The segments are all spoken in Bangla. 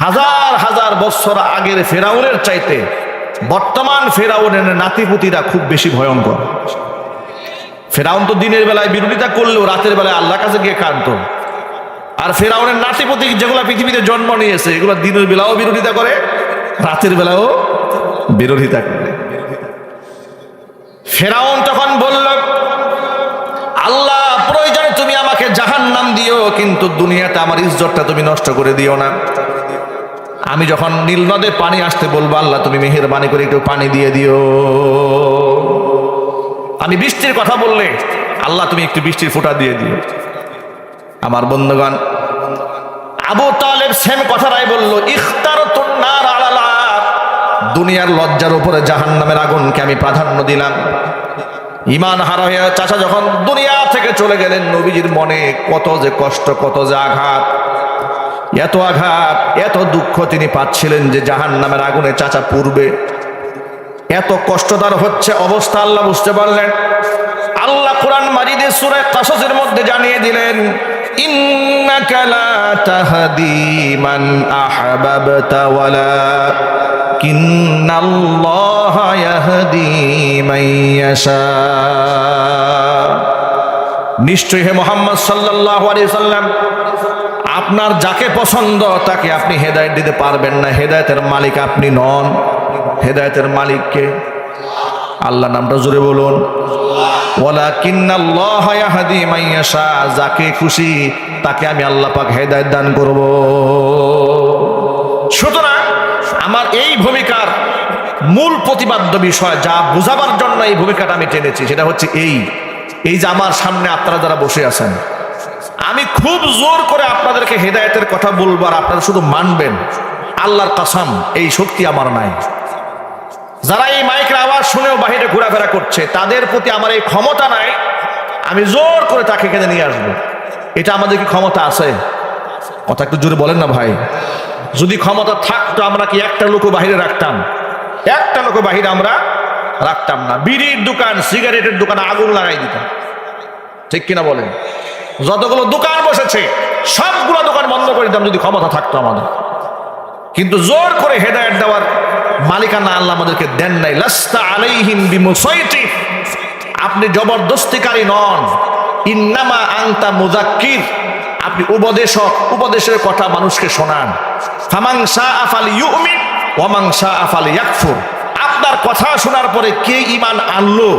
হাজার হাজার বছর আগের ফেরাউনের চাইতে বর্তমান ফেরাউনের নাতিপুতিরা খুব বেশি ভয়ঙ্কর। ফেরাউন তো দিনের বেলায় বিরোধিতা করলেও রাতের বেলায় আল্লাহর কাছে গিয়ে কাঁদত। আর ফেরাউনের নাতিপুতি যেগুলো পৃথিবীতে জন্ম নিয়েছে এগুলো দিনের বেলাও বিরোধিতা করে, রাতের বেলাও বিরোধিতা করে। ফেরাউন তখন বলল, আল্লাহ প্রয়োজনে তুমি আমাকে জাহান্নাম দিও, কিন্তু দুনিয়াতে আমার ইজ্জতটা তুমি নষ্ট করে দিও না। আমি যখন নীল নদে পানি আসতে বলবো, আল্লাহ তুমি মেহেরবানি করে একটু পানি দিয়ে দিও। আমি বৃষ্টির কথা বললে, আল্লাহ তুমি একটু বৃষ্টির ফোঁটা দিয়ে দিও। আমার বন্ধুগণ, আবু তালেব সেম কথাটাই বললো, ইখতারতুন নার আলালা, দুনিয়ার লজ্জার উপরে জাহান্নামের আগুনকে আমি প্রাধান্য দিলাম। ঈমান হারা হয়ে চাচা যখন দুনিয়া থেকে চলে গেলেন, নবীজির মনে কত যে কষ্ট, কত যে আঘাত, এত আঘাত, এত দুঃখ তিনি পাচ্ছিলেন যে জাহান্নামের আগুনে চাচা পূর্বে এত কষ্ট তার হচ্ছে অবস্থা আল্লাহ বুঝতে পারলেন। আল্লাহ কোরআন মাজিদে সূরা কাসাসের মধ্যে জানিয়ে দিলেন, ইন্নাকা লা তাহদি মান আহবাবতা ওয়ালাকিন্নাল্লাহা ইয়াহদি মান ইয়াশা। নিশ্চয় হে মুহাম্মদ সাল্লাল্লাহু আলাইহি সাল্লাম, আপনার যাকে পছন্দ তাকে আপনি হেদায়েত দিতে পারবেন না। হেদায়েতের মালিক আপনি নন। হেদায়েতের মালিককে আল্লাহ, নামটা জোরে বলুন। ওয়ালাকিন্নাল্লাহা ইয়াহদি মান ইয়াশা, যাকে খুশি তাকে আমি আল্লাহ পাক হেদায়েত দান করব। সুতরাং আমার এই ভূমিকার মূল প্রতিপাদ্য বিষয়, যা বোঝাবার জন্য এই ভূমিকাটা আমি টেনেছি, সেটা হচ্ছে এই যে আমার সামনে আপনারা যারা বসে আছেন, আমি খুব জোর করে আপনাদেরকে হেদায়েতের কথা বলবো আর আপনারা শুধু মানবেন। আল্লাহর কসম, এই শক্তি আমার নাই। যারা এই মাইকের আওয়াজ শুনেও বাহিরে ঘোরাফেরা করছে, তাদের প্রতি আমার এই ক্ষমতা নাই। আমি জোর করে তাকে এখানে নিয়ে আসবো, এটা আমাদের কি ক্ষমতা আছে? কথা একটু জোরে বলেন না ভাই। যদি ক্ষমতা থাকতো আমরা কি একটা লোকও বাহিরে রাখতাম? একটা লোকও বাহিরে আমরা রাখতাম না। বিড়ির দোকান, সিগারেটের দোকানে আগুন লাগাই দিতাম, ঠিক কিনা বলেন? যতগুলো দোকান বসেছে সবগুলো দোকান বন্ধ করে দিতাম যদি ক্ষমতা থাকতো আমাদের। কিন্তু জোর করে হেদায়েত দেওয়ার মালিকানা আল্লাহ আমাদেরকে দেন নাই। লাস্তা আলাইহিম বিমুসাইতির, আপনি জবরদস্তিকারী নন। ইন্নামা আনতা মুযাক্কির, আপনি উপদেশক, উপদেশের কথা মানুষকে শোনান। ফামান শাআ ফালইউমিন ওয়া মান শাআ ফালইয়াকফুর, আপনার কথা শোনার পরে কে ঈমান আনলো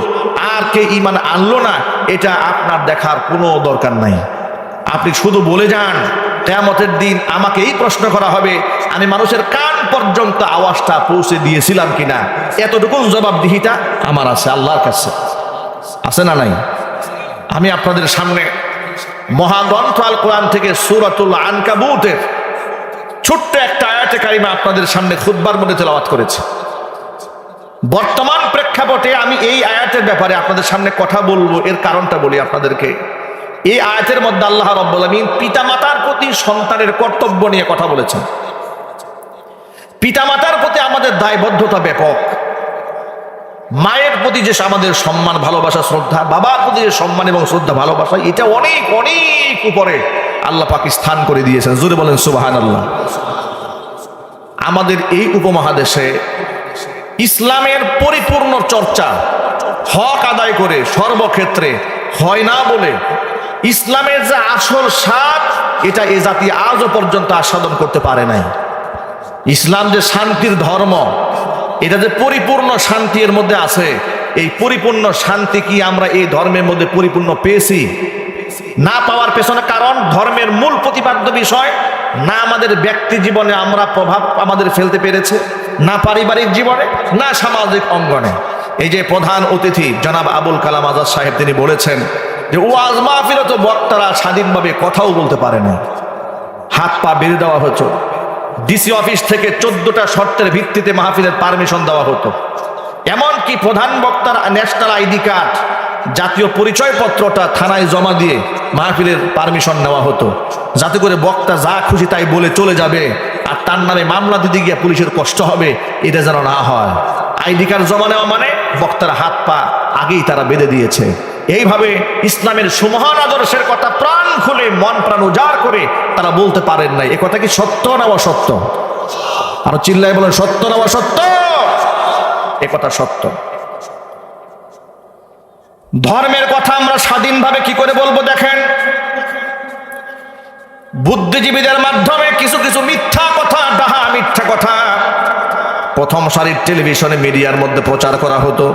আর কে ঈমান আনলো না এটা আপনার দেখার কোনো দরকার নাই। আপনি শুধু বলে যান, কিয়ামতের দিন আমাকে এই প্রশ্ন করা হবে, আমি মানুষের কান পর্যন্ত আওয়াজটা পৌঁছে দিয়েছিলাম কিনা। এতটুকু জবাবদিহিতা আমার আছে আল্লাহর কাছে, আছে না নাই? আমি আপনাদের সামনে মহাগ্রন্থ আল কোরআন থেকে সূরাতুল আনকাবুতের ছোট্ট একটা আয়াতে কারিমা আপনাদের সামনে খুতবার মধ্যে তেলাওয়াত করেছি। বর্তমান প্রেক্ষাপটে আমি এই আয়াতের ব্যাপারে আপনাদের সামনে কথা বলবো, এর কারণটা বলি আপনাদেরকে। এই আয়াতের মধ্যে আল্লাহ রাব্বুল আলামিন পিতামাতার প্রতি সন্তানের কর্তব্য নিয়ে কথা বলেছেন। পিতামাতার প্রতি আমাদের দায়বদ্ধতা ব্যাপক। মায়ের প্রতি যে আমাদের সম্মান, ভালোবাসা, শ্রদ্ধা, বাবার প্রতি যে সম্মান এবং শ্রদ্ধা, ভালোবাসা, এটা অনেক অনেক উপরে আল্লাহ পাক স্থান করে দিয়েছেন। জোরে বলেন সুবহানাল্লাহ। আমাদের এই উপমহাদেশে ইসলামের পরিপূর্ণ চর্চা হক আদায় করে সর্বক্ষেত্রে হয় না বলে ইসলামের যে আসল স্বাদ, এটা এ জাতি আজও পর্যন্ত আস্বাদন করতে পারে নাই। ইসলাম যে শান্তির ধর্ম, এটা যে পরিপূর্ণ শান্তি এর মধ্যে আছে, এই পরিপূর্ণ শান্তি কি আমরা এই ধর্মের মধ্যে পরিপূর্ণ পেয়েছি? না পাওয়ার পেছনে কারণ ধর্মের মূল প্রতিপাদ্য বিষয় না আমাদের ব্যক্তি জীবনে আমরা প্রভাব আমাদের ফেলতে পেরেছে, না পারিবারিক জীবনে, না সামাজিক অঙ্গনে। এই যে প্রধান অতিথি জনাব আবুল কালাম আজাদ সাহেব, তিনি বলেছেন যে ওয়াজ মাহফিলে তো বক্তারা স্বাধীনভাবে কথাও বলতে পারে না, হাত পা বেঁধে দেওয়া হতো। ডিসি অফিস থেকে 14টা শর্তের ভিত্তিতে মাহফিলের পারমিশন দেওয়া হতো। এমনকি প্রধান বক্তার ন্যাশনাল আইডি কার্ড, জাতীয় পরিচয়পত্রটা থানায় জমা দিয়ে মাহফিলের পারমিশন নেওয়া হতো, যাতে করে বক্তা যা খুশি তাই বলে চলে যাবে আর তার নামে মামলা দিতে গিয়ে পুলিশের কষ্ট হবে, এটা যেন না হয়। আইডি কার্ড জমা নেওয়া মানে বক্তার হাত পা আগেই তারা বেঁধে দিয়েছে। এইভাবে ইসলামের সুমহান আদর্শের কথা প্রাণ খুলে মন প্রাণ উজাড় করে তারা বলতে পারেন নাই। এ কথা কি সত্য না অসত্য? আর চিল্লাই বলেন সত্য না অসত্য? এ কথা সত্য। ধর্মের কথা আমরা স্বাধীনভাবে কি করে বলবো? দেখেন, বুদ্ধিজীবীদের মাধ্যমে কিছু কিছু মিথ্যা কথা, ডাহা মিথ্যা কথা প্রথম সারির টেলিভিশনে মিডিয়ার মধ্যে প্রচার করা হতো।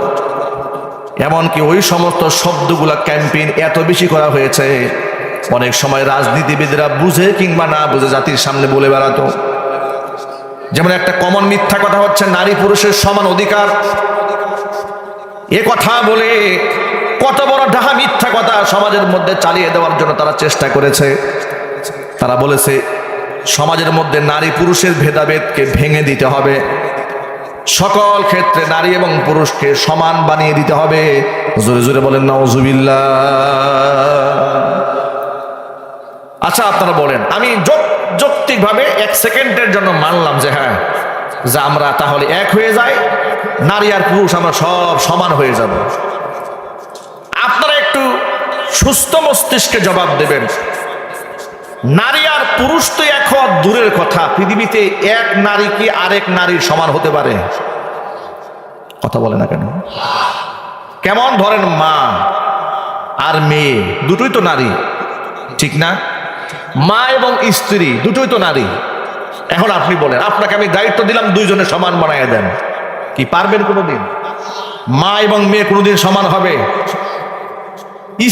এমনকি ওই সমস্ত শব্দগুলা ক্যাম্পেইন এত বেশি করা হয়েছে, অনেক সময় রাজনীতিবিদরা বুঝে কিংবা না বুঝে জাতির সামনে বলে বেড়াতো। যেমন একটা কমন মিথ্যা কথা হচ্ছে নারী পুরুষের সমান অধিকার। এ কথা বলে কত বড় ডাহা মিথ্যা কথা সমাজের মধ্যে চালিয়ে দেওয়ার জন্য তারা চেষ্টা করেছে। তারা বলেছে সমাজের মধ্যে নারী পুরুষের ভেদাভেদকে ভেঙে দিতে হবে, সকল ক্ষেত্রে নারী এবং পুরুষকে সমান বানিয়ে দিতে হবে। জোরে জোরে বলেন নাউজুবিল্লাহ। আচ্ছা আপনারা বলেন, আমি যৌক্তিকভাবে 1 সেকেন্ডের জন্য মানলাম যে হ্যাঁ, যে আমরা তাহলে এক হয়ে যাই, নারী আর পুরুষ আমরা সব সমান হয়ে যাব। আপনারা একটু সুস্থ মস্তিষ্কে জবাব দেবেন, নারী আর পুরুষ তো এক হওয়া দূরের কথা, পৃথিবীতে এক নারী কি আরেক নারীর সমান হতে পারে? কথা বলে না কেন? কেমন ধরেন মা আর মেয়ে দুটোই তো নারী, ঠিক না? মা এবং স্ত্রী দুটোই তো নারী। এখন আপনি বলেন, আপনাকে আমি দায়িত্ব দিলাম দুইজনে সমান বানায় দেন, কি পারবেন কোনোদিন? মা এবং মেয়ে কোনোদিন সমান হবে?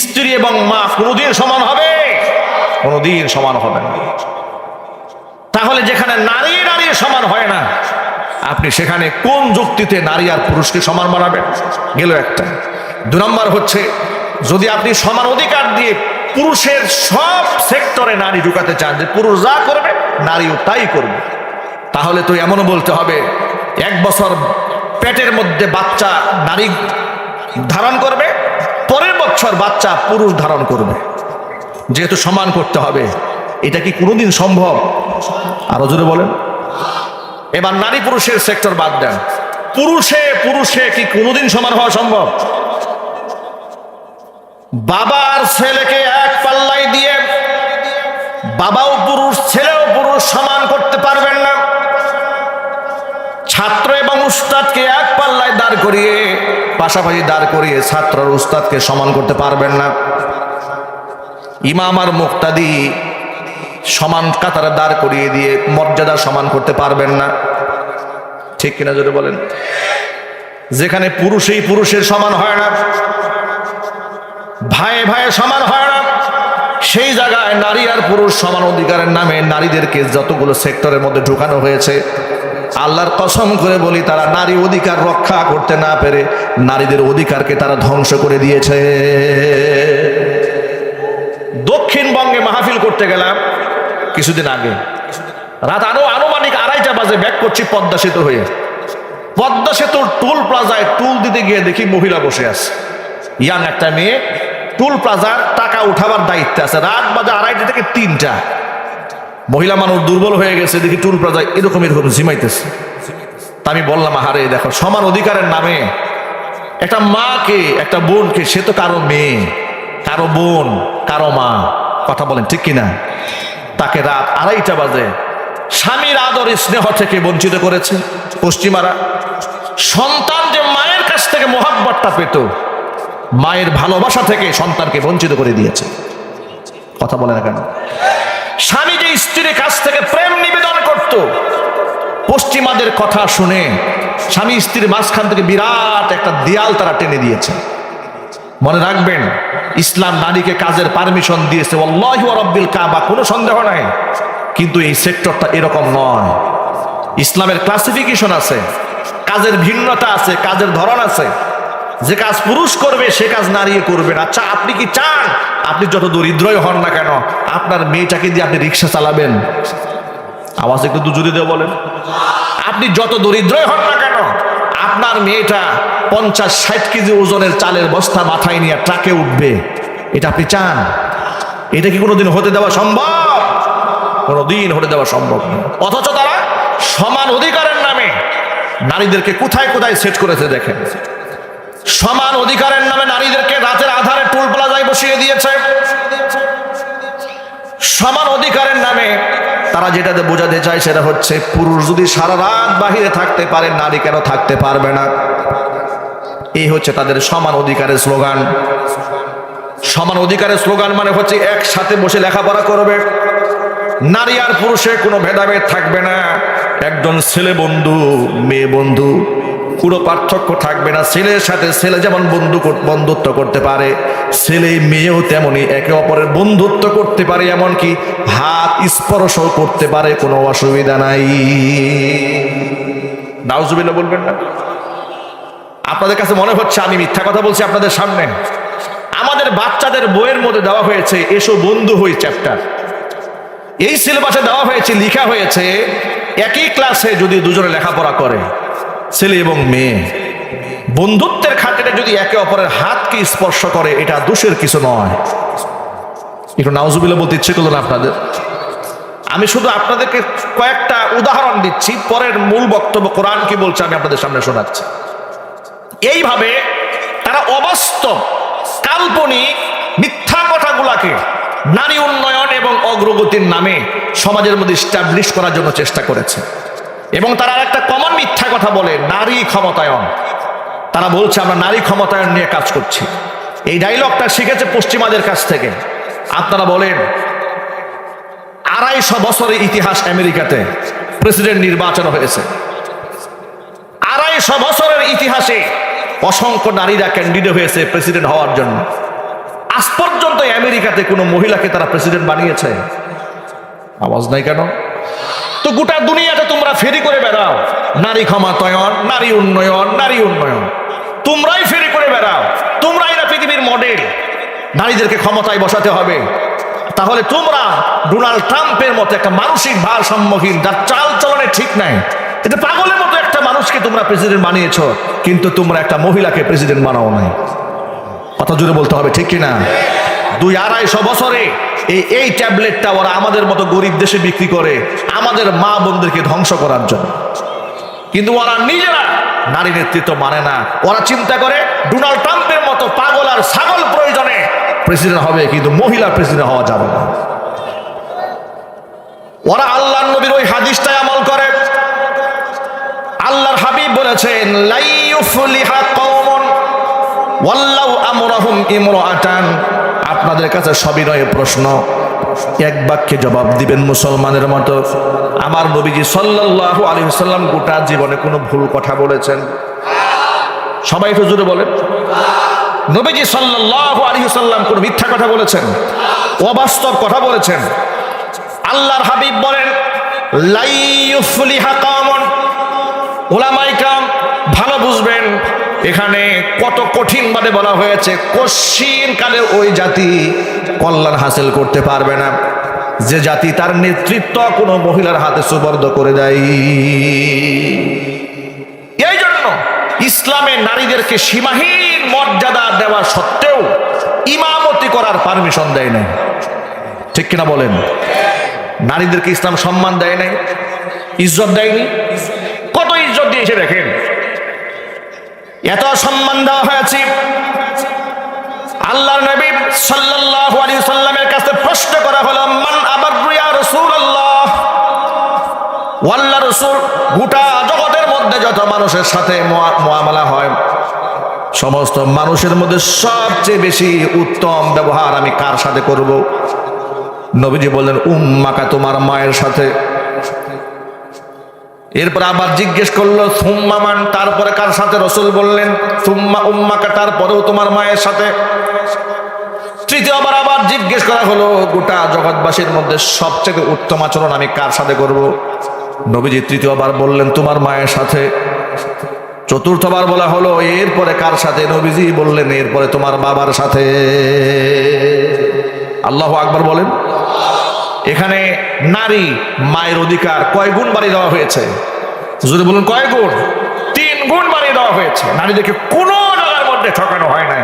স্ত্রী এবং মা কোনোদিন সমান হবে? কোনোদিন সমান হবে না। তাহলে যেখানে নারী নারীর সমান হয় না, আপনি সেখানে কোন যুক্তিতে নারী আর পুরুষকে সমান বানাবেন? গেল একটা। 2 নম্বর হচ্ছে, যদি আপনি সমান অধিকার দিয়ে পুরুষের সব সেক্টরে নারী ঢুকাতে চান, যে পুরুষ যা করবে নারীও তাই করবে, তাহলে তো এমনও বলতে হবে 1 বছর পেটের মধ্যে বাচ্চা নারী ধারণ করবে, পরের বছর বাচ্চা পুরুষ ধারণ করবে, যেহেতু সমান করতে হবে। এটা কি কোনোদিন সম্ভব? আরো জোরে বলেন। এবার নারী পুরুষের সেক্টর বাদ দেন, পুরুষে পুরুষে কি কোনোদিন সমান হওয়া সম্ভব? বাবার ছেলেকে এক পাল্লায় দিয়ে বাবাও পুরুষ ছেলেও পুরুষ সমান করতে পারবেন না। ছাত্র এবং উস্তাদকে এক পাল্লায় দাঁড় করিয়ে, পাশাপাশি দাঁড় করিয়ে ছাত্র আর উস্তাদকে সমান করতে পারবেন না। ইমাম আর মুক্তাদি সমান কাতারে দাঁড় করিয়ে দিয়ে মর্যাদা সমান করতে পারবেন না, ঠিক কিনা জোরে বলেন? যেখানে পুরুষেই পুরুষের সমান হয় না, ভাইয়ে ভাইয়ে সমান হয় না, সেই জায়গায় নারী আর পুরুষ সমান অধিকারের নামে নারীদেরকে যতগুলো সেক্টরের মধ্যে ঢুকানো হয়েছে, আল্লাহর কসম করে বলি, তারা নারী অধিকার রক্ষা করতে না পেরে নারীদের অধিকারকে তারা ধ্বংস করে দিয়েছে। দক্ষিণবঙ্গে মাহফিল করতে গেলাম কিছুদিন আগে, রাত আনুমানিক 2:30 বাজে ব্যাক করছি পদ্মা সেতু হয়ে। পদ্মা সেতুর টুল প্লাজায় টুল দিতে গিয়ে দেখি মহিলা বসে আছে, ইয়াং একটা মেয়ে, টুল প্লাজার টাকা উঠাবার দায়িত্বে আছে। রাত বাজে 2:30 থেকে 3টা। মহিলা মানুষ দুর্বল হয়ে গেছে, দেখি টুল প্লাজায় এরকম এরকম ঝিমাইতেছে। তা আমি বললাম, আহারে দেখো, সমান অধিকারের নামে একটা মাকে, একটা বোনকে, সে তো কারো মেয়ে, কারো বোন, কারো মা, কথা বলেন ঠিক কিনা, তাকে রাত 2:30 বাজে স্বামীর আদর স্নেহ থেকে বঞ্চিত করেছে পশ্চিমারা। সন্তান যে মায়ের কাছ থেকে মোহাব্বতটা পেত, মায়ের ভালোবাসা থেকে সন্তানকে বঞ্চিত করে দিয়েছে। কথা বলে না কেন? স্বামী যে স্ত্রীর কাছ থেকে প্রেম নিবেদন করত, পশ্চিমাদের কথা শুনে স্বামী স্ত্রীর মাঝখান থেকে বিরাট একটা দেয়াল তারা টেনে দিয়েছে। মনে রাখবেন, ইসলাম নারীকে কাজের পারমিশন দিয়েছে, আল্লাহু রাব্বিল কাবা, কোনো সন্দেহ নাই। কিন্তু এই সেক্টরটা এরকম নয়। ইসলামের ক্লাসিফিকেশন আছে, কাজের ভিন্নতা আছে, কাজের ধরন আছে। যে কাজ পুরুষ করবে সে কাজ নারী করবে না। আচ্ছা, আপনি কি চান আপনি যত দরিদ্রই হন না কেন, আপনার মেয়েটাকে দিয়ে আপনি রিক্সা চালাবেন? আওয়াজ একটু জোরে দিয়ে বলেন। আপনি যত দরিদ্রই হন না কেন, আপনার মেয়েটা 50-60 কেজি ওজনের চালের বস্তা মাথায় নিয়ে ট্রাকে উঠবে, এটা আপনি চান? এটা কি কোনোদিন হতে দেওয়া সম্ভব? কোনোদিন হতে দেওয়া সম্ভব না। অথচ তারা সমান অধিকারের নামে নারীদেরকে কোথায় কোথায় সেট করেছে দেখেন। সমান অধিকারের নামে নারীদেরকে রাতের আধারে টোল প্লাজায় বসিয়ে দিয়েছে। সমান অধিকারের নামে তারা যেটাতে বোঝাতে চায় সেটা হচ্ছে পুরুষ যদি সারা রাত বাহিরে থাকতে পারে নারী কেন থাকতে পারবে না। এই হচ্ছে তাদের সমান অধিকারের স্লোগান। সমান অধিকারের স্লোগান মানে হচ্ছে একসাথে বসে লেখাপড়া করবে, নারী আর পুরুষের কোনো ভেদাভেদ থাকবে না, একজন ছেলে বন্ধু মেয়ে বন্ধু, কোনো পার্থক্য থাকবে না। ছেলের সাথে ছেলে যেমন বন্ধুত্ব করতে পারে, ছেলে মেয়েও তেমনি একে অপরের বন্ধুত্ব করতে পারে, এমনকি হাত স্পর্শ করতে পারে, কোনো অসুবিধা নাই। নাউজুবিল্লাহ বলবেন না? আপনাদের কাছে মনে হচ্ছে আমি মিথ্যা কথা বলছি আপনাদের সামনে? আমাদের বাচ্চাদের বইয়ের মধ্যে দেওয়া হয়েছে এসো বন্ধু হই চ্যাপ্টার। এই সিলেবাসে দেওয়া হয়েছে, লেখা হয়েছে একই ক্লাসে যদি দুজনে লেখাপড়া করে, ছেলে এবং মেয়ে, বন্ধুত্বের খাতিরে যদি একে অপরের হাতকে স্পর্শ করে, এটা দোষের কিছু নয়। একটু নাউজুবিল্লাহ বলতে ইচ্ছে করলো না আপনাদের? আমি শুধু আপনাদেরকে কয়েকটা উদাহরণ দিচ্ছি, পরের মূল বক্তব্য কোরআন কি বলছে আমি আপনাদের সামনে শোনাচ্ছি। এইভাবে তারা অবাস্তব কাল্পনিক মিথ্যা কথাগুলাকে নারী উন্নয়ন এবং অগ্রগতির নামে সমাজের মধ্যে স্টাবলিশ করার জন্য চেষ্টা করেছে। এবং তারা একটা কমন মিথ্যা কথা বলে, নারী ক্ষমতায়ন। তারা বলছে আমরা নারী ক্ষমতায়ন নিয়ে কাজ করছি। এই ডায়লগটা শিখেছে পশ্চিমাদের কাছ থেকে। আপনারা বলেন 250 বছরের ইতিহাস আমেরিকাতে প্রেসিডেন্ট নির্বাচন হয়েছে। 250 বছরের ইতিহাসে অসংখ্য নারীরা ক্যান্ডিডেট হয়েছে প্রেসিডেন্ট হওয়ার জন্য। আজ পর্যন্ত আমেরিকাতে কোনো মহিলাকে তারা প্রেসিডেন্ট বানিয়েছে? আওয়াজ নাই কেন? তো গোটা দুনিয়াতে তোমরা ফেরি করে বেড়াও নারী ক্ষমতায়ন, নারী উন্নয়ন, নারী উন্নয়ন, তোমরাই ফেরি করে বেড়াও, তোমরাই না পৃথিবীর মডেল, নারীদেরকে ক্ষমতায় বসাতে হবে। তাহলে তোমরা ডোনাল্ড ট্রাম্পের মতো একটা মানসিক ভারসাম্যহীন, যার চাল চলনে ঠিক নাই, এটা পাগলের মতো একটা মানুষকে তোমরা প্রেসিডেন্ট বানিয়েছো, কিন্তু তোমরা একটা মহিলাকে প্রেসিডেন্ট বানাও নাই। কথা জুড়ে বলতে হবে, ঠিক কিনা? 200-250 বছরে এই ট্যাবলেটটা ওরা আমাদের মতো গরিব দেশে বিক্রি করে আমাদের মা বোনদেরকে ধ্বংস করার জন্য। কিন্তু ওরা নিজেরা নারী নেতৃত্ব মানে না। ওরা চিন্তা করে ডোনাল্ড ট্রাম্পের মতো পাগল আর ছাগল প্রয়োজনে প্রেসিডেন্ট হবে, কিন্তু মহিলা প্রেসিডেন্ট হওয়া যাবে না। ওরা আল্লাহর নবীর ওই হাদিসটাই আমল করে। আল্লাহর হাবিব বলেছেন লা ইউফলিহা কওমুন ওয়াল্লাউ আমরাহুম ইমরাআতান। আপনাদের কাছে সবিনয় প্রশ্ন, এক বাক্যে জবাব দিবেন মুসলমানের মতো। আমার নবীজি সাল্লাল্লাহু আলাইহি ওয়াসাল্লাম গোটা জীবনে কোনো ভুল কথা বলেছেন? সবাই একটু জোরে বলেন। নবীজি সাল্লাল্লাহু আলাইহি ওয়াসাল্লাম কোনো মিথ্যা কথা বলেছেন? অবাস্তব কথা বলেছেন? আল্লাহর হাবিব বলেন লা ইউফলিহা কওমুন। উলামায়ে কেরাম ভালো বুঝবেন, এখানে কত কঠিন ভাবে বলা হয়েছে। কঠিন কালে ওই জাতি কল্যাণ হাসিল করতে পারবে না যে জাতি তার নেতৃত্ব কোনো মহিলার হাতে সুপর্দ করে দেয়। এই জন্য ইসলামে নারীদেরকে সীমাহীন মর্যাদা দেওয়া সত্ত্বেও ইমামতি করার পারমিশন দেয় নাই। ঠিক কিনা বলেন? নারীদেরকে ইসলাম সম্মান দেয় নাই, ইজ্জত দেয়নি। কত ইজ্জত দিয়েছে দেখেন, এত সম্মান দেওয়া হয়েছে। আল্লাহর নবী সাল্লাল্লাহু আলাইহি ওয়াসাল্লামের কাছে প্রশ্ন করা হলো মান আবাররু ইয়া রাসূলুল্লাহ। আল্লাহর রাসূল, গোটা জগতের মধ্যে যত মানুষের সাথে মুআমালা হয়, সমস্ত মানুষের মধ্যে সবচেয়ে বেশি উত্তম ব্যবহার আমি কার সাথে করব? নবীজি বললেন উম্মাকা, তোমার মায়ের সাথে। এরপর আবার জিজ্ঞেস করলো সুম্মা মান, তারপরে কার সাথে? রাসূল বললেন সুম্মা উম্মাকা, তারপরেও তোমার মায়ের সাথে। তৃতীয়বার আবার জিজ্ঞেস করা হলো গোটা জগৎবাসীর মধ্যে সবচেয়ে উত্তম আচরণ আমি কার সাথে করব? নবীজি তৃতীয়বার বললেন তোমার মায়ের সাথে। চতুর্থবার বলা হলো এরপরে কার সাথে? নবীজি বললেন এরপরে তোমার বাবার সাথে। আল্লাহু আকবার বলেন। এখানে নারী মায়ের অধিকার কয় গুণ বাড়িয়ে দেওয়া হয়েছে? যদি বলুন কয় গুণ? 3 গুণ বাড়িয়ে দেওয়া হয়েছে। নারীদেরকে কোনো জায়গার মধ্যে ঠকানো হয় নাই।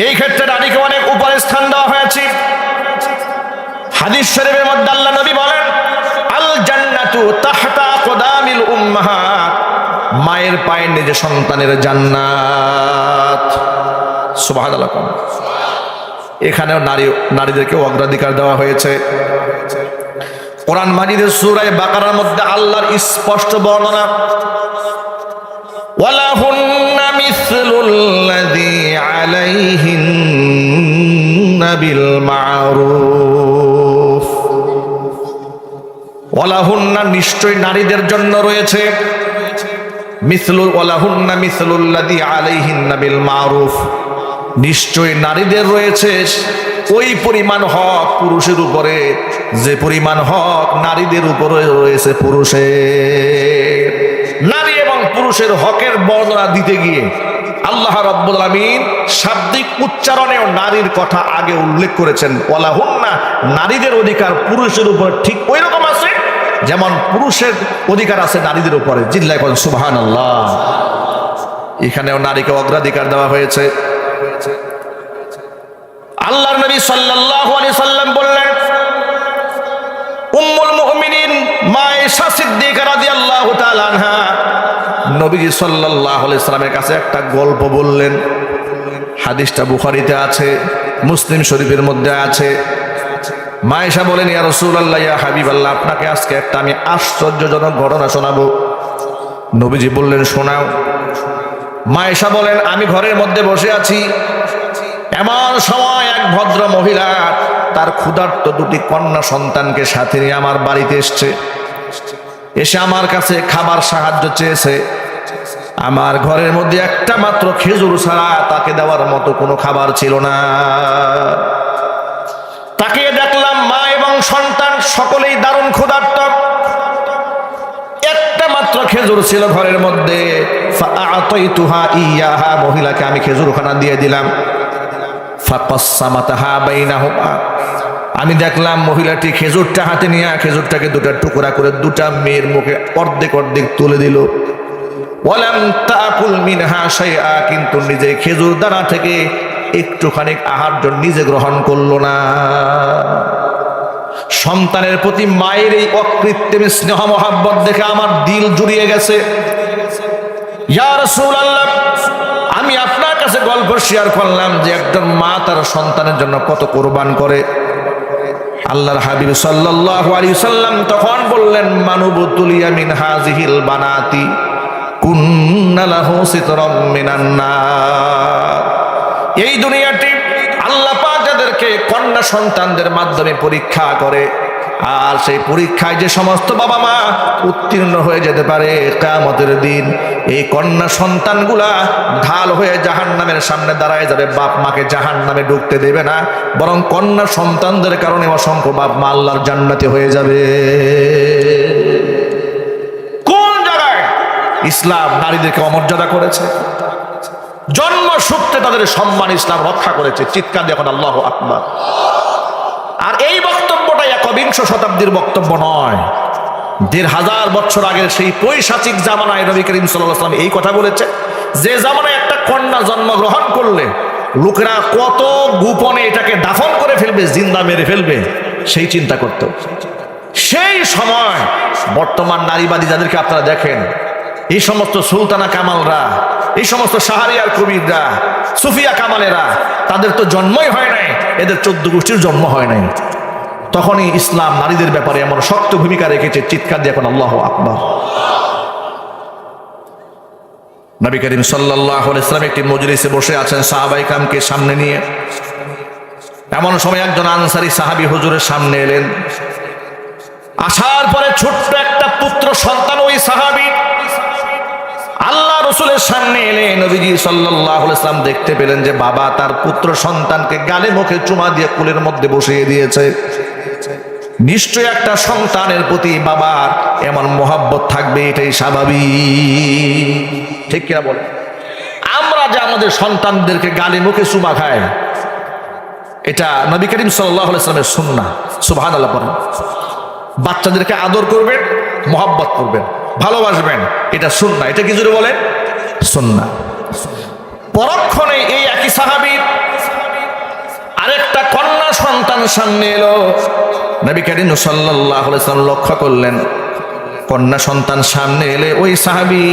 এই ক্ষেত্রে নারীকে অনেক উপরে স্থান দেওয়া হয়েছে। হাদিস শরীফের মধ্যে আল্লাহ নবী বলেন আল জান্নাতু তাহতা আকদামিল উম্মাহাত, মায়ের পায়ের নিচে সন্তানের জান্নাত। সুবহানাল্লাহ। এখানেও নারীদেরকে অগ্রাধিকার দেওয়া হয়েছে। কোরআন মাজিদের সূরা বাকারার মধ্যে আল্লাহর স্পষ্ট বর্ণনা, ওয়ালাহুন্না মিসলুল্লাযী আলাইহিন্না বিল মা'রুফ। ওয়ালাহুন্না নিশ্চয় নারীদের জন্য রয়েছে, ওয়ালাহুন্না মিসলুল্লাযী আলাইহিন্না বিল মা'রুফ, নিশ্চয় নারীদের রয়েছে ওই পরিমাণ হক পুরুষের উপরে যে পরিমাণ হক নারীদের উপরে রয়েছে পুরুষের। নারী এবং পুরুষের হকের বর্ণনা দিতে গিয়ে আল্লাহ রাব্বুল আলামিন শাব্দিক উচ্চারণেও নারীর কথা আগে উল্লেখ করেছেন। ওয়ালাহুন্না নারীদের অধিকার পুরুষের উপর ঠিক ওই রকম আছে যেমন পুরুষের অধিকার আছে নারীদের উপরে। জিল্লায় বলেন সুবহানাল্লাহ। এখানেও নারীকে অগ্রাধিকার দেওয়া হয়েছে। আল্লাহর নবী সাল্লাল্লাহু আলাইহি সাল্লাম বললেন, উম্মুল মুমিনিন মা আয়েশা সিদ্দিকা রাদিয়াল্লাহু তাআলা আনহা নবীজি সাল্লাল্লাহু আলাইহি সাল্লামের কাছে একটা গল্প বললেন। হাদিসটা বুখারীতে আছে, মুসলিম শরীফের মধ্যে আছে। মা আয়েশা বলেন, ইয়া রাসূলুল্লাহ, ইয়া হাবিবাল্লাহ, আপনাকে আজকে একটা আমি আশ্চর্যজনক ঘটনা শোনাবো। নবীজি বললেন, শোনাও। মা আয়েশা বলেন, আমি ঘরের মধ্যে বসে আছি, এমন সময় এক ভদ্র মহিলা তার ক্ষুধার্ত দুটি কন্যা সন্তানকে সাথে নিয়ে আমার বাড়িতে এসে আমার কাছে খাবার সাহায্য চেয়েছে। আমার ঘরের মধ্যে একটা মাত্র খেজুর ছাড়া তাকে দেওয়ার মতো কোনো খাবার ছিল না। তাকে দেখলাম মা এবং সন্তান সকলেই দারুণ ক্ষুধার্ত। একটা মাত্র খেজুর ছিল ঘরের মধ্যে। ফাআতাইতুহা ইয়াহা, মহিলাকে আমি খেজুরখানা দিয়ে দিলাম। ফাকাসসামাতাহা বাইনাহুমা, আমি দেখলাম মহিলাটি খেজুরটা হাতে নিয়ে খেজুরটাকে দুটা টুকরা করে দুটা মেয়ের মুখে অর্ধেক অর্ধেক তুলে দিল। ওয়ালাম তাকুল মিনহা শাইআ, কিন্তু নিজে খেজুর দানা থেকে একটুখানি আহার্য নিজে গ্রহণ করলো না। সন্তানের প্রতি মায়ের এই অকৃত্রিম স্নেহ মহাব্বত দেখে আমার দিল জুড়িয়ে গেছে। ইয়া রাসূলুল্লাহ, আমি আপনার কাছে গল্প শেয়ার করলাম যে একজন মা তার সন্তানের জন্য কত কোরবান করে। আল্লাহর হাবিব সাল্লাল্লাহু আলাইহি সাল্লাম তখন বললেন, মানুবতুলিয়া মিন হাযিহিল বানাতি কুন্না লাহু সিতরাম মিনান নার। এই দুনিয়াটি আল্লাহ পাক যাদেরকে কন্যা সন্তানদের মাধ্যমে পরীক্ষা করে, আর সেই পরীক্ষায় যে সমস্ত বাবা মা উত্তীর্ণ হয়ে যেতে পারে, কিয়ামতের দিন এই কন্যা সন্তানগুলা ঢাল হয়ে জাহান্নামের সামনে দাঁড়ায় যাবে। বাপ মাকে জাহান্নামে ঢুকতে দেবে না, বরং কন্যা সন্তানদের কারণে অসংখ্য বাপ মা আল্লাহর জান্নাতে হয়ে যাবে। কোন জায়গায় ইসলাম নারীদেরকে অমর্যাদা করেছে? জন্মসূত্রে তাদের সম্মান ইসলাম রক্ষা করেছে। চিৎকার দিয়ে এখন আল্লাহু আকবার। আর এই বক্তব্যটা একবিংশ শতাব্দীর বক্তব্য নয়, ১৫০০ বছর আগের সেই পৈশাচিক জামানায় নবী করিম সাল্লাল্লাহু আলাইহি ওয়াসাল্লাম এই কথা বলেছে। যে জামানায় একটা কন্যা জন্মগ্রহণ করলে লোকেরা কত গোপনে এটাকে দাফন করে ফেলবে, জিন্দা মেরে ফেলবে, সেই চিন্তা করত। সেই সময় বর্তমান নারীবাদী যাদেরকে আপনারা দেখেন, এই সমস্ত সুলতানা কামালরা, এই সমস্ত শাহরিয়ার কবিররা, সুফিয়া কামালেরা, তাদের তো জন্মই হয় নাই, এদের ১৪ গোষ্ঠীর জন্ম হয় নাই। তখনই ইসলাম নারীদের ব্যাপারে এমন শক্ত ভূমিকা রেখেছে। চিৎকার দিয়ে এখন আল্লাহু আকবার। নবী করিম সাল্লাল্লাহু আলাইহি ওয়াসাল্লাম একটি মজলিসে বসে আছেন সাহাবায়ে কেরামকে সামনে নিয়ে। এমন সময় একজন আনসারী সাহাবী হুজুরের সামনে এলেন। আসার পরে ছোট্ট একটা পুত্র সন্তান ওই সাহাবী আল্লাহ রাসূলের সামনে এলে নবীজি সাল্লাল্লাহু আলাইহি ওয়াসাল্লাম দেখতে পেলেন যে বাবা তার পুত্র সন্তানকে গালে মুখে চুমা দিয়ে কোলের মধ্যে বসিয়ে দিয়েছে। নিশ্চয় একটা সন্তানের প্রতি বাবার এমন মহব্বত থাকবে, এটাই স্বাভাবিক। ঠিক কিনা বলে? আমরা যে আমাদের সন্তানদেরকে গালে মুখে চুমা খাই, এটা নবী করিম সাল্লাল্লাহু আলাইহি ওয়াসাল্লামের সুন্নাহ। সুবহানাল্লাহ বলেন। বাচ্চাদেরকে আদর করবেন, মহব্বত করবেন, ভালোবাসবেন, এটা সুন্নাহ। এটা কি জোরে বলেন? সুন্নাহ। পরক্ষণে এই একই সাহাবীর আরেকটা কন্যা সন্তান সামনে এলো। নবী করিম সাল্লাল্লাহু আলাইহি ওয়াসাল্লাম লক্ষ্য করলেন, কন্যা সন্তান সামনে এলে ওই সাহাবী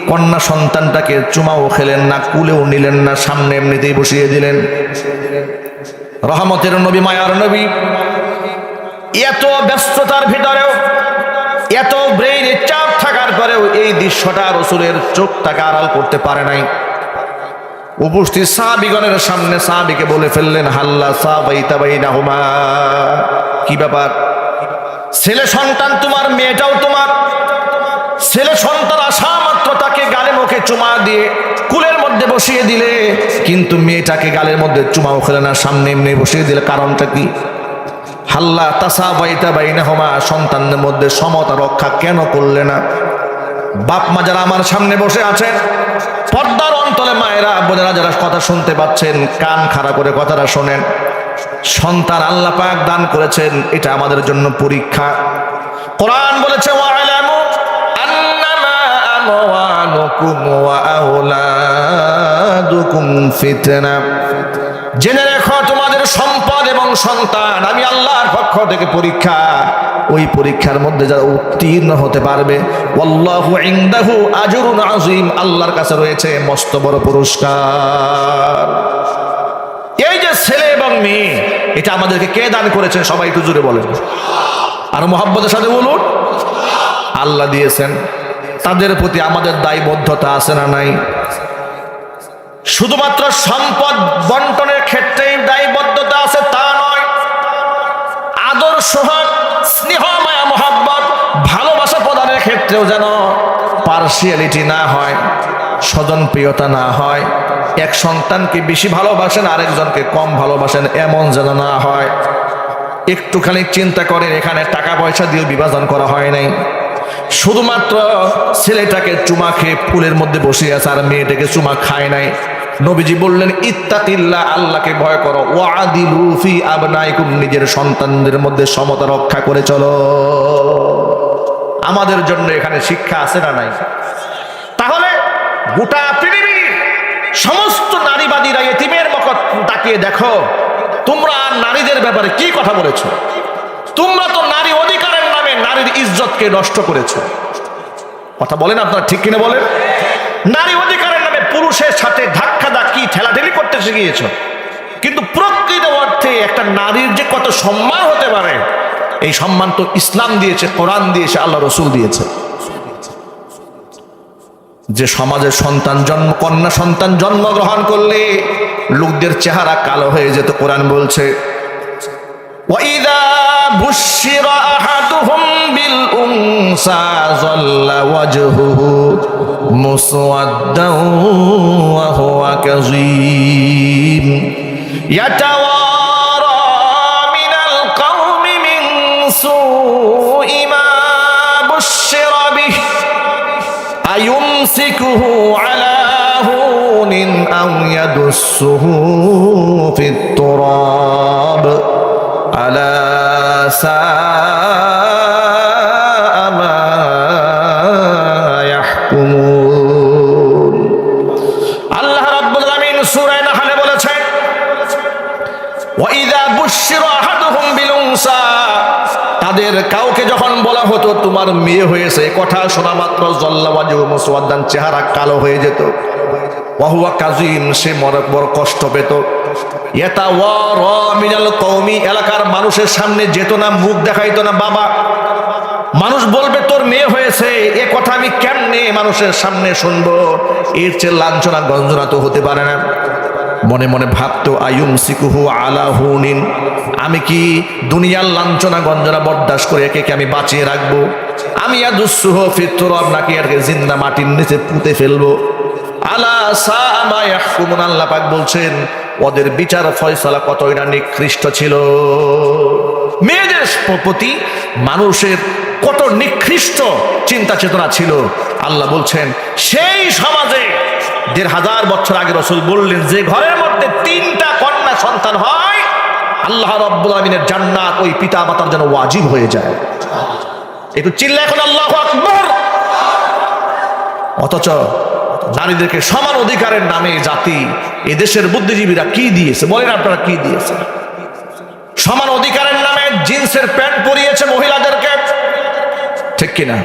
কন্যা সন্তানটাকে চুমাও খেলেন না, কুলেও নিলেন না, সামনে এমনিতেই বসিয়ে দিলেন। রহমতের নবী, মায়ার নবী এত ব্যস্ততার ভিতরেও, এত ব্রেইনে চাপ থাকার পরেও এই দৃশ্যটা রাসূলের চোখটাকে আড়াল করতে পারে নাই। উপস্থিত সাহাবীগণের সামনে সাহাবীকে বলে ফেললেন, হাল্লা সাবাইতা বাইনাহুমা, কি ব্যাপার? ছেলে সন্তান তোমার, মেয়েটাও তোমার। ছেলে সন্তান আসা মাত্র তাকে গালে মুখে চুমা দিয়ে কুলের মধ্যে বসিয়ে দিলে, কিন্তু মেয়েটাকে গালের মধ্যে চুমাও খেলে না, সামনে এমনি বসিয়ে দিলে, কারণটা কি? হাল্লা তাসাবাইতা বাইনাহুমা, সন্তানদের মধ্যে সমতা রক্ষা কেন করলে না? বাপ মা যারা আমার সামনে বসে আছেন, পর্দার অন্তরে মায়েরা বোনেরা যারা কথা শুনতে পাচ্ছেন, কান খাড়া করে কথাটা শোনেন। সন্তান আল্লাহ পাক দান করেছেন, এটা আমাদের জন্য পরীক্ষা। কোরআন বলেছে, ওয়া'লামু আন্নামা আমওয়ালুকুম ওয়া আওলাদুকুম ফিতনা, জেনে রেখো তোমাদের সম্পদ এবং সন্তান আমি আল্লাহর পক্ষ থেকে পরীক্ষা। ওই পরীক্ষার মধ্যে যারা উত্তীর্ণ হতে পারবে, ওয়াল্লাহু ইনদাহু আজরুন আযীম, আল্লাহর কাছে রয়েছে মস্ত বড় পুরস্কার। এই যে ছেলে এবং মেয়ে, এটা আমাদেরকে কে দান করেছেন? সবাই একটু জোরে বলেন, আর মুহাব্বতের সাথে বলুন। আল্লাহ দিয়েছেন। তাদের প্রতি আমাদের দায়বদ্ধতা আছে না নাই? শুধুমাত্র সম্পদ বন্টনের ক্ষেত্রেই দায়বদ্ধতা আছে তা নয়, আদর সোহাগ, স্নেহ, মায়া, মোহাব্বত, ভালোবাসা প্রদানের ক্ষেত্রেও যেন পার্সিয়ালিটি না হয়, স্বজনপ্রিয়তা না হয়। এক সন্তানকে বেশি ভালোবাসেন, আরেকজনকে কম ভালোবাসেন, এমন যেন না হয়। একটুখানি চিন্তা করেন, এখানে টাকা পয়সা দিয়ে বিভাজন করা হয় নাই। শুধুমাত্র ছেলেটাকে চুমা খেয়ে ফুলের মধ্যে বসে আছে, আর মেয়েটাকে চুমা খায় নাই। নবীজি বললেন, ইত্তাকিল্লাহ, আল্লাহকে ভয় করো, ওয়াদিলু ফি আবনাইকুম, নিজের সন্তানদের মধ্যে সমতা রক্ষা করে চলো। আমাদের জন্য এখানে শিক্ষা আছে না নাই? তাহলে গোটা পৃথিবীর সমস্ত নারীবাদীরা এতিমের মতো তাকিয়ে দেখো, তোমরা নারীদের ব্যাপারে কি কথা বলেছো? তোমরা তো নারী অধিকারের নামে নারীর ইজ্জতকে নষ্ট করেছো। কথা বলেন আপনারা, ঠিক কিনা বলেন? নারী অধিকারের নামে পুরুষের সাথে ধাক্কা ধাক্কি ঠেলাঠেলি করতে শিখিয়েছ, কিন্তু প্রকৃত অর্থে একটা নারীর যে কত সম্মান হতে পারে, এই সম্মান তো ইসলাম দিয়েছে, কোরআন দিয়েছে, আল্লাহ রসুল দিয়েছে। যে সমাজের সন্তান জন্ম, কন্যা সন্তান জন্মগ্রহণ করলে লোকদের চেহারা কালো হয়ে যেত, কোরআন বলছে, ওয়াইদা বুশিরা আহাদুহুম বিল উনসা যাল্লা ওয়াজহুহু মুসওয়াদ্দান ওয়া হুয়া কাযীম ইয়াতাওয়ারা মিনাল কওমি মিন সুই মা বুশিরা বিহি আয়ুমসিকুহু আলা হুনিন আও ইয়াদুসসুহু ফিত তুরাব আলা সাআ মা ইয়াহকুমুন। আল্লাহ রাব্বুল আলামিন সূরা নাহলে বলেছেন, ওয়াইদা বুশিরা আহাদুহুম বিল উনসা, তাদের কাউকে যখন বলা হতো তোমার মেয়ে হয়েছে, কথা শোনা মাত্র যাল্লা ওয়াজহু মুসওয়াদ্দান, চেহারা কালো হয়ে যেত, ওয়া হুয়া কাযীম, সে বড় কষ্ট পেত। ইয়াতাওয়ারা মিনাল কওমি, এলাকার মানুষের সামনে যেত না, মুখ দেখাইতো না। বাবা, মানুষ বলবে তোর মেয়ে হয়েছে, এ কথা আমি কেমনে মানুষের সামনে শুনবো? এর চেয়ে লাঞ্ছনা গঞ্জনা তো হতে পারে না। মনে মনে ভাবতো, আয়ুমসিকুহু আলা হুনিন, আমি কি দুনিয়ার লাঞ্ছনা গঞ্জনা বরদাস্ত করে একে আমি বাঁচিয়ে রাখবো? আমি ইয়াদুসসুহু ফিত তুরাব, নাকি এরকে জিন্দা মাটির নিচে পুঁতে ফেলবো? আলা সাআ মা ইয়াহকুমুন, আল্লাহ পাক বলছেন ওদের বিচার ফয়সালা কতই না নিকৃষ্ট ছিল। মেয়েদের প্রতি মানুষের কত নিকৃষ্ট চিন্তা চেতনা ছিল। আল্লাহ বলছেন, সেই সমাজে ১৫০০ বছর আগে রাসূল বললেন, যে ঘরের মধ্যে ৩টা কন্যা সন্তান হয়, আল্লাহ রাব্বুল আলামিনের জান্নাত ওই পিতা মাতার জন্য ওয়াজিব হয়ে যায়। একটু চিল্লা এখন আল্লাহু আকবার। অথচ নারীদেরকে সমান অধিকারের নামে জাতি, এদেশের বুদ্ধিজীবীরা কি দিয়েছে বলেন? আপনারা কি দিয়েছে? সমান অধিকারের নামে জিন্সের প্যান্ট পরিয়েছে মহিলাদেরকে, ঠিক কিনা?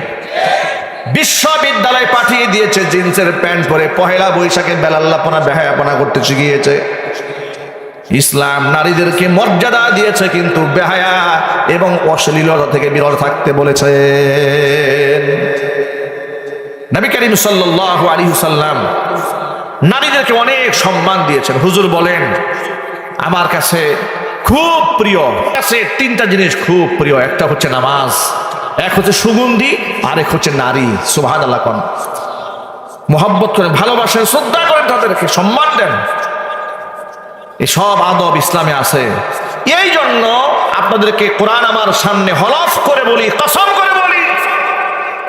বিশ্ববিদ্যালয়ে পাঠিয়ে দিয়েছে জিন্সের প্যান্ট পরে, পহেলা বৈশাখে বেলাল্লাপনা বেহায়াপনা করতে শিখিয়েছে। ইসলাম নারীদেরকে মর্যাদা দিয়েছে, কিন্তু বেহায়া এবং অশ্লীলতা থেকে বিরত থাকতে বলেছে। নবী করিম সাল্লাল্লাহু আলাইহি ওয়াসাল্লাম নারীদেরকে অনেক সম্মান দিয়েছেন। হুজুর বলেন, আমার কাছে খুব প্রিয়, কাছে তিনটা জিনিস খুব প্রিয়। একটা হচ্ছে নামাজ, এক হচ্ছে সুগন্ধি, আর এক হচ্ছে নারী। সুবহানাল্লাহ। কোন মোহাব্বত করেন, ভালোবাসেন, শ্রদ্ধা করেন, তাদেরকে সম্মান দেন। এসব আদব ইসলামে আছে। এই জন্য আপনাদেরকে কোরআন আমার সামনে হলফ করে বলি, কসম করে বলি,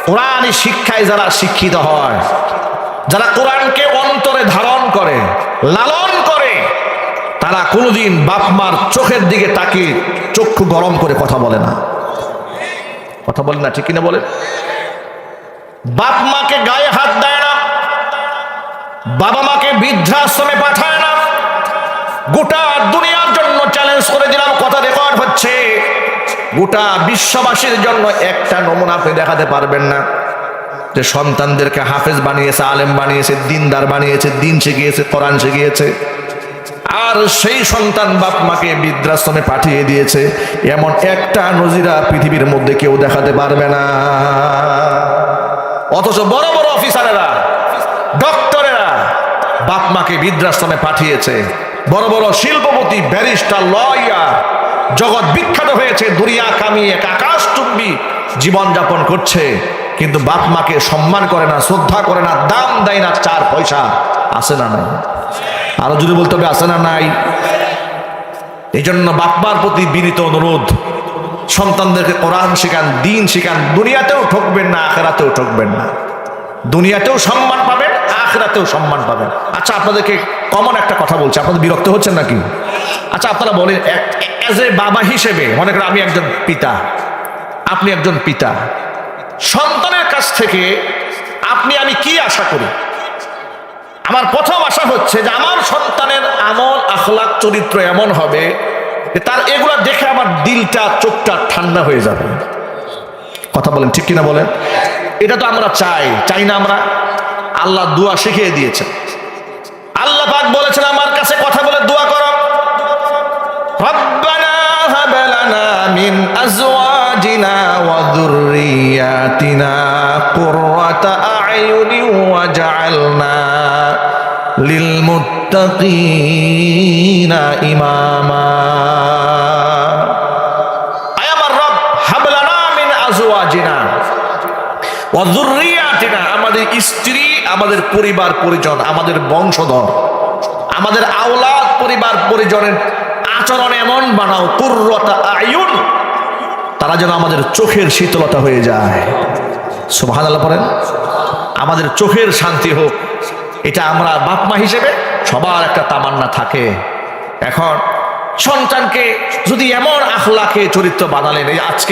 কোরআনী শিক্ষায় যারা শিক্ষিত হয়, যারা কোরআনকে অন্তরে ধারণ করে, লালন করে, তারা কোনোদিন বাপ মার চোখের দিকে তাকিয়ে চক্ষু গরম করে কথা বলে না। কথা বলে না, ঠিক কিনা বলেন? বাপ মাকে গায়ে হাত দেয় না, বাবা মাকে বৃদ্ধাশ্রমে পাঠায় না। গোটা দুনিয়ার জন্য চ্যালেঞ্জ করে দিলাম, কথা রেকর্ড হচ্ছে, গোটা বিশ্ববাসীর জন্য একটা নমুনা আপনি দেখাতে পারবেন না যে সন্তানদেরকে হাফেজ বানিয়েছে, আলেম বানিয়েছে, দিনদার বানিয়েছে, দিন শিখিয়েছে, কোরআন শিখিয়েছে, আর সেই সন্তান বাপ মাকে বৃদ্ধাশ্রমে পাঠিয়ে দিয়েছে, এমন একটা নজিরা পৃথিবীর মধ্যে কেউ দেখাতে পারবে না। অথচ বড় বড় অফিসারেরা, ডক্টরেরা বাপ মাকে বৃদ্ধাশ্রমে পাঠিয়েছে। বড় বড় শিল্পপতি, ব্যারিস্টার, লয়ার, জগৎ বিখ্যাত হয়েছে, দুনিয়া কামিয়ে এক আকাশচুম্বী জীবন যাপন করছে, কিন্তু বাপ মাকে সম্মান করে না, শ্রদ্ধা করে না, দাম দেয় না, 4 পয়সা। আছে না নাই? আরো যদি বলতে হবে, আছে না নাই? এই জন্য বাপ মার প্রতি বিনীত অনুরোধ, সন্তানদেরকে কোরআন শেখান, দিন শেখান। দুনিয়াতেও ঠকবেন না, আখিরাতেও ঠকবেন না। দুনিয়াতেও সম্মান পাবেন, আখিরাতেও সম্মান পাবেন। আচ্ছা, আপনাদেরকে কমন একটা কথা বলছি, আপনাদের বিরক্ত হচ্ছেন নাকি? আচ্ছা, আপনারা বলেন, অ্যাজ এ বাবা হিসেবে, মনে করেন আমি একজন পিতা, আপনি একজন পিতা, সন্তানের কাছ থেকে আমি কি আশা করি? আমার প্রথম আশা হচ্ছে যে আমার সন্তানের আমল, আখলাক, চরিত্র এমন হবে যে তার এগুলা দেখে আমার দিলটা, চোখটা ঠান্ডা হয়ে যাবে। কথা বলেন, ঠিক কিনা বলেন? এটা তো আমরা চাই না? আমরা, আল্লাহ দোয়া শিখিয়ে দিয়েছেন। আল্লাহ পাক বলেছেন, আমার কাছে কথা বলে দোয়া করো, রব্বানা হাব লানা মিন আজওয়াজিনা ওয়া যুররিয়াতিনা কুররাতা আ'য়ুনি ওয়াজআলনা লিল মুত্তাকিনা ইমামা। আয় আমার রব, হাব লানা মিন আজওয়াজিনা ওয়া যুররিয়াতিনা, আমাদের স্ত্রী, আমাদের পরিবার পরিজন, আমাদের বংশধর, আমাদের আওলাদ, পরিবার পরিজনের আচরণ এমন বানাও, কুররাতা আ'য়ুন, তারা যেন আমাদের চোখের শীতলতা হয়ে যায়। সুবহানাল্লাহ পড়েন। আমাদের চোখের শান্তি হোক, এটা আমরা বাপ মা হিসেবে সবার একটা তামান্না থাকে। এখন সন্তানকে যদি এমন আখলাকে চরিত্র বানালেন, এই আজকে